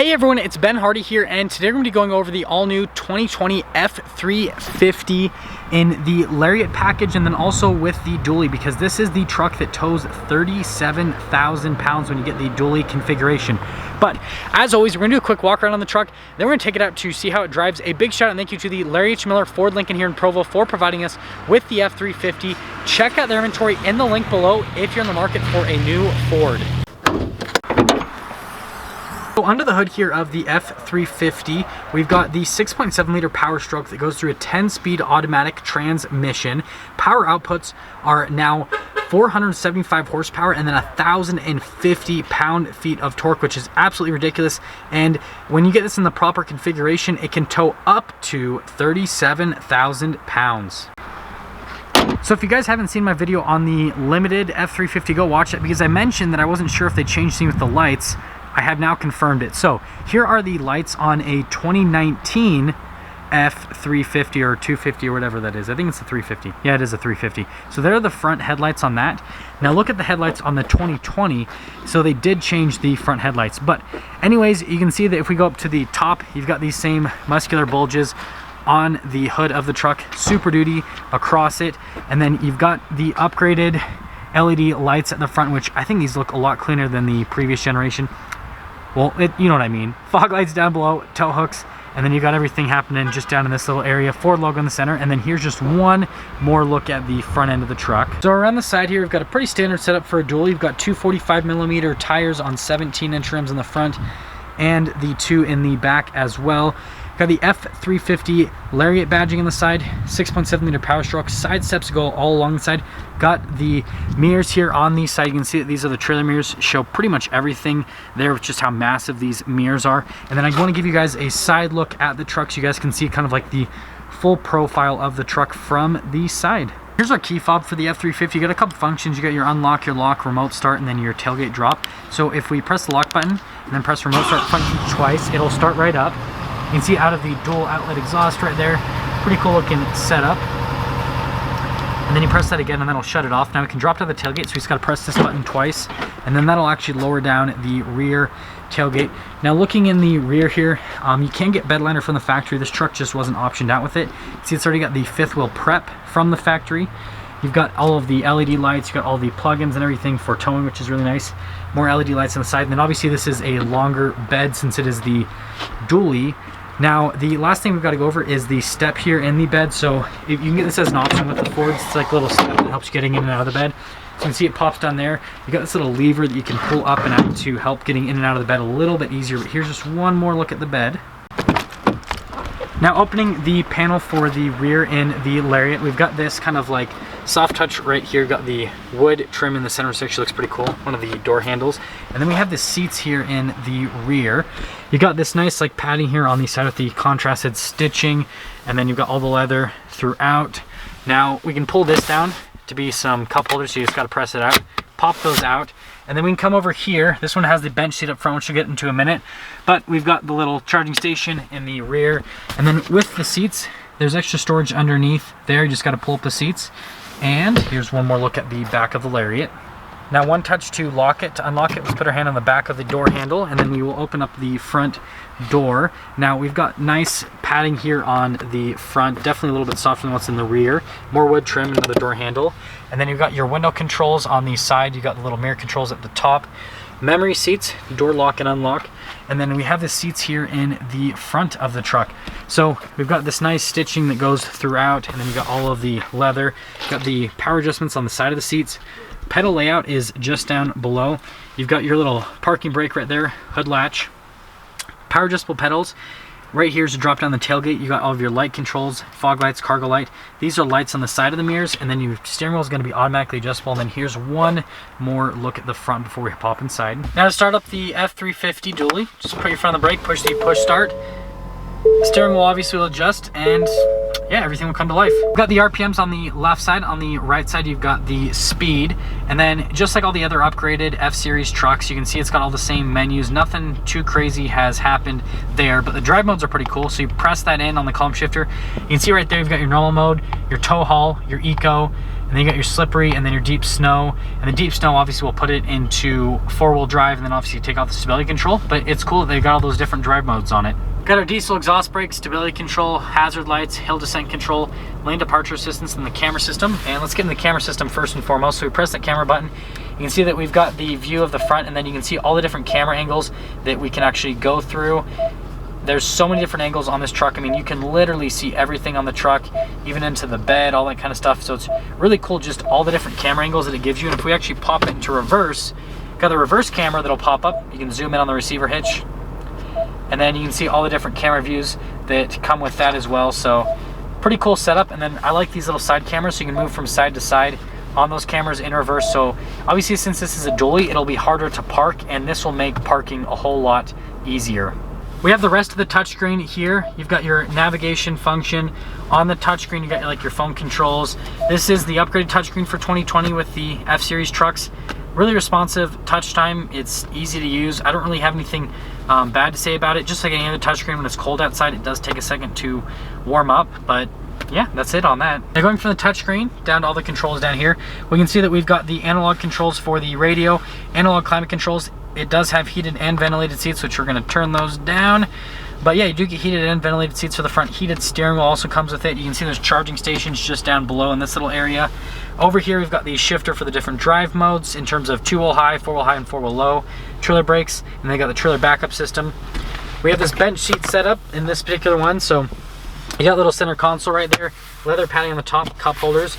Hey everyone, it's Ben Hardy here, and today we're going to be going over the all-new 2020 F-350 in the Lariat package, and then also with the Dually, because this is the truck that tows 37,000 pounds when you get the Dually configuration. But as always, we're going to do a quick walk around on the truck, then we're going to take it out to see how it drives. A big shout out and thank you to the Larry H. Miller Ford Lincoln here in Provo for providing us with the F-350. Check out their inventory in the link below if you're in the market for a new Ford. So under the hood here of the F-350, we've got the 6.7 liter power stroke that goes through a 10-speed automatic transmission. Power outputs are now 475 horsepower and then 1,050 pound-feet of torque, which is absolutely ridiculous. And when you get this in the proper configuration, it can tow up to 37,000 pounds. So if you guys haven't seen my video on the limited F-350, go watch it, because I mentioned that I wasn't sure if they changed things with the lights. I have now confirmed it. So here are the lights on a 2019 F-350 or 250 or whatever that is. I think it's a 350. Yeah, it is a 350. So there are the front headlights on that. Now look at the headlights on the 2020. So they did change the front headlights. But anyways, you can see that if we go up to the top, you've got these same muscular bulges on the hood of the truck, Super Duty across it. And then you've got the upgraded LED lights at the front, which I think these look a lot cleaner than the previous generation. Well, you know what I mean. Fog lights down below, tow hooks, and then you got everything happening just down in this little area. Ford logo in the center, and then here's just one more look at the front end of the truck. So around the side here, we've got a pretty standard setup for a Dually. You've got two 45mm tires on 17-inch rims in the front, and the two in the back as well. Got the F-350 Lariat badging on the side, 6.7 liter power stroke, side steps go all along the side. Got the mirrors here on the side. You can see that these are the trailer mirrors, show pretty much everything there with just how massive these mirrors are. And then I want to give you guys a side look at the truck so you guys can see kind of like the full profile of the truck from the side. Here's our key fob for the F-350. You got a couple functions. You got your unlock, your lock, remote start, and then your tailgate drop. So if we press the lock button and then press remote start function twice, it'll start right up. You can see out of the dual outlet exhaust right there. Pretty cool looking setup. And then you press that again and that'll shut it off. Now we can drop to the tailgate, so we just got to press this button twice, and then that'll actually lower down the rear tailgate. Now looking in the rear here, you can get bed liner from the factory. This truck just wasn't optioned out with it. See, it's already got the fifth wheel prep from the factory. You've got all of the LED lights, you've got all the plugins and everything for towing, which is really nice. More LED lights on the side. And then obviously this is a longer bed since it is the Dually. Now, the last thing we've got to go over is the step here in the bed. So if you can get this as an option with the Fords. It's like a little step that helps you getting in and out of the bed. So you can see it pops down there. You got this little lever that you can pull up and out to help getting in and out of the bed a little bit easier. But here's just one more look at the bed. Now opening the panel for the rear in the Lariat, we've got this kind of like soft touch right here. Got the wood trim in the center, which actually looks pretty cool. One of the door handles. And then we have the seats here in the rear. You got this nice like padding here on the side with the contrasted stitching, and then you've got all the leather throughout. Now we can pull this down to be some cup holders, so you just got to press it out, pop those out, and then we can come over here. This one has the bench seat up front, which we'll get into in a minute, but we've got the little charging station in the rear. And then with the seats, there's extra storage underneath there. You just got to pull up the seats. And here's one more look at the back of the Lariat. Now one touch to lock it. To unlock it, let's put our hand on the back of the door handle, and then we will open up the front door. Now we've got nice padding here on the front, definitely a little bit softer than what's in the rear. More wood trim into the door handle. And then you've got your window controls on the side. You got the little mirror controls at the top. Memory seats, door lock and unlock. And then we have the seats here in the front of the truck. So we've got this nice stitching that goes throughout, and then you got all of the leather. Got the power adjustments on the side of the seats. Pedal layout is just down below. You've got your little parking brake right there, hood latch, power adjustable pedals. Right here is to drop down the tailgate. You got all of your light controls, fog lights, cargo light. These are lights on the side of the mirrors, and then your steering wheel is going to be automatically adjustable. And then here's one more look at the front before we pop inside. Now to start up the F-350 Dually, just put your foot on the brake, push the push start. Steering wheel obviously will adjust, and yeah, everything will come to life. We've got the RPMs on the left side. On the right side, you've got the speed. And then just like all the other upgraded F-Series trucks, you can see it's got all the same menus. Nothing too crazy has happened there, but the drive modes are pretty cool. So you press that in on the column shifter. You can see right there, you've got your normal mode, your tow haul, your eco, and then you got your slippery, and then your deep snow. And the deep snow, obviously, will put it into 4-wheel drive, and then obviously you take off the stability control. But it's cool that they got all those different drive modes on it. Got our diesel exhaust brakes, stability control, hazard lights, hill descent control, lane departure assistance, and the camera system. And let's get in the camera system first and foremost. So we press that camera button. You can see that we've got the view of the front, and then you can see all the different camera angles that we can actually go through. There's so many different angles on this truck. I mean, you can literally see everything on the truck, even into the bed, all that kind of stuff. So it's really cool, just all the different camera angles that it gives you. And if we actually pop it into reverse, got the reverse camera that'll pop up. You can zoom in on the receiver hitch, and then you can see all the different camera views that come with that as well. So pretty cool setup. And then I like these little side cameras, so you can move from side to side on those cameras in reverse. So obviously, since this is a dually, it'll be harder to park, and this will make parking a whole lot easier. We have the rest of the touchscreen here. You've got your navigation function on the touchscreen. You got like your phone controls. This is the upgraded touchscreen for 2020 with the F-Series trucks. Really responsive touch time. It's easy to use. I don't really have anything bad to say about it. Just like any other touchscreen, when it's cold outside, it does take a second to warm up, but yeah, that's it on that. Now going from the touchscreen down to all the controls down here, we can see that we've got the analog controls for the radio, analog climate controls. It does have heated and ventilated seats, which we're going to turn those down. But yeah, you do get heated and ventilated seats for the front. Heated steering wheel also comes with it. You can see there's charging stations just down below in this little area. Over here, we've got the shifter for the different drive modes in terms of 2-wheel high, 4-wheel high, and 4-wheel low. Trailer brakes, and they got the trailer backup system. We have this bench seat setup in this particular one, so you got a little center console right there, leather padding on the top, cup holders.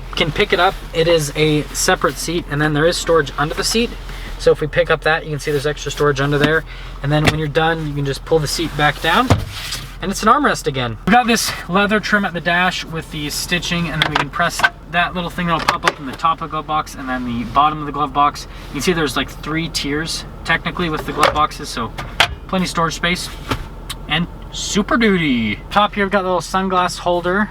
You can pick it up. It is a separate seat, and then there is storage under the seat. So if we pick up that, you can see there's extra storage under there. And then when you're done, you can just pull the seat back down, and it's an armrest again. We've got this leather trim at the dash with the stitching, and then we can press that little thing that'll pop up in the top of the glove box and then the bottom of the glove box. You can see there's like 3 tiers technically with the glove boxes, so plenty of storage space and super duty. Top here, we've got the little sunglass holder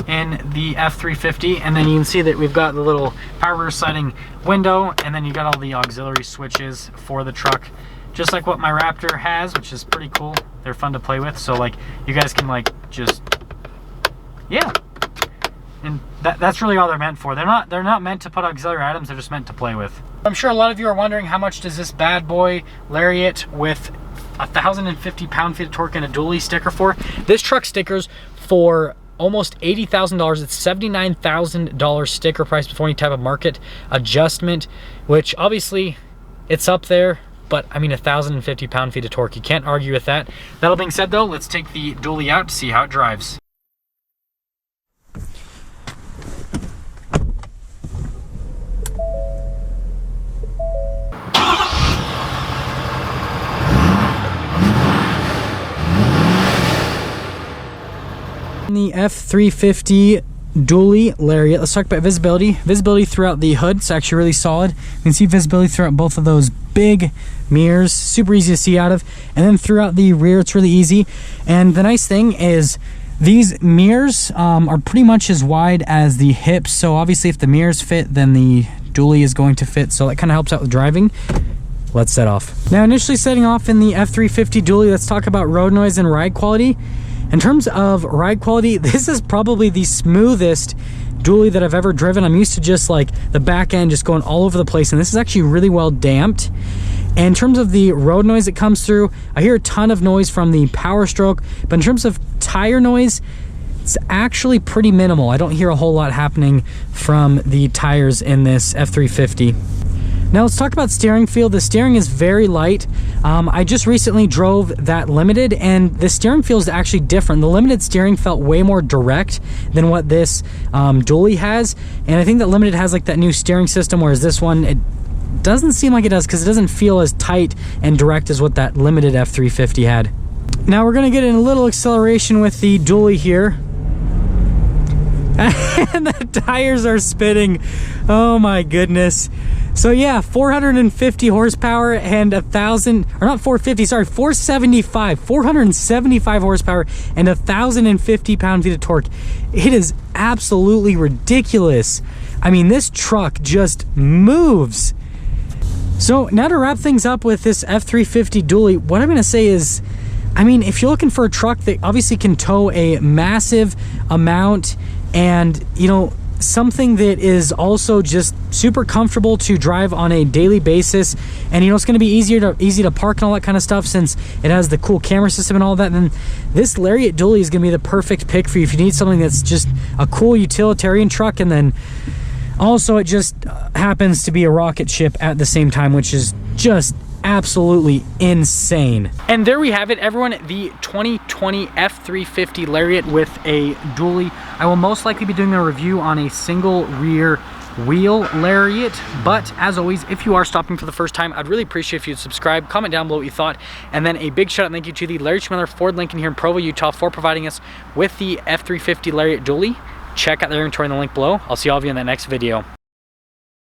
in the F-350, and then you can see that we've got the little power rear sliding window, and then you got all the auxiliary switches for the truck, just like what my Raptor has, which is pretty cool. They're fun to play with, so like you guys can like just, yeah, and that's really all they're meant for. They're not meant to put auxiliary items, they're just meant to play with. I'm sure a lot of you are wondering, how much does this bad boy Lariat with 1,050 pound-feet of torque and a dually sticker for? This truck stickers for almost $80,000. It's $79,000 sticker price before any type of market adjustment, which obviously it's up there, but I mean 1,050 pound-feet of torque. You can't argue with that. That all being said though, let's take the dually out to see how it drives. The F-350 Dually Lariat. Let's talk about visibility. Visibility throughout the hood, it's actually really solid. You can see visibility throughout both of those big mirrors, super easy to see out of. And then throughout the rear, it's really easy. And the nice thing is these mirrors are pretty much as wide as the hips. So obviously if the mirrors fit, then the dually is going to fit. So that kind of helps out with driving. Let's set off. Now, initially setting off in the F-350 Dually, let's talk about road noise and ride quality. In terms of ride quality, this is probably the smoothest dually that I've ever driven. I'm used to just like the back end just going all over the place, and this is actually really well damped. And in terms of the road noise that comes through, I hear a ton of noise from the Power Stroke, but in terms of tire noise, it's actually pretty minimal. I don't hear a whole lot happening from the tires in this F-350. Now let's talk about steering feel. The steering is very light. I just recently drove that Limited, and the steering feel is actually different. The Limited steering felt way more direct than what this Dually has, and I think that Limited has like that new steering system, whereas this one, it doesn't seem like it does, because it doesn't feel as tight and direct as what that Limited F-350 had. Now we're gonna get in a little acceleration with the Dually here. And the tires are spinning. Oh my goodness. So yeah, 450 horsepower and 475 horsepower and 1,050 pound-feet of torque. It is absolutely ridiculous. I mean, this truck just moves. So now to wrap things up with this F-350 Dually, what I'm gonna say is, I mean, if you're looking for a truck that obviously can tow a massive amount, and you know, something that is also just super comfortable to drive on a daily basis. And you know, it's going to be easy to park and all that kind of stuff, since it has the cool camera system and all that. And then this Lariat Dually is going to be the perfect pick for you if you need something that's just a cool utilitarian truck, and then also it just happens to be a rocket ship at the same time, which is just absolutely insane. And there we have it, everyone, the 2020 F-350 Lariat with a dually. I will most likely be doing a review on a single rear wheel Lariat, but as always, if you are stopping for the first time, I'd really appreciate if you'd subscribe, comment down below what you thought, and then a big shout out and thank you to the Larry Schmiller Ford Lincoln here in Provo, Utah, for providing us with the F-350 Lariat Dually. Check out their inventory in the link below. I'll see all of you in that next video.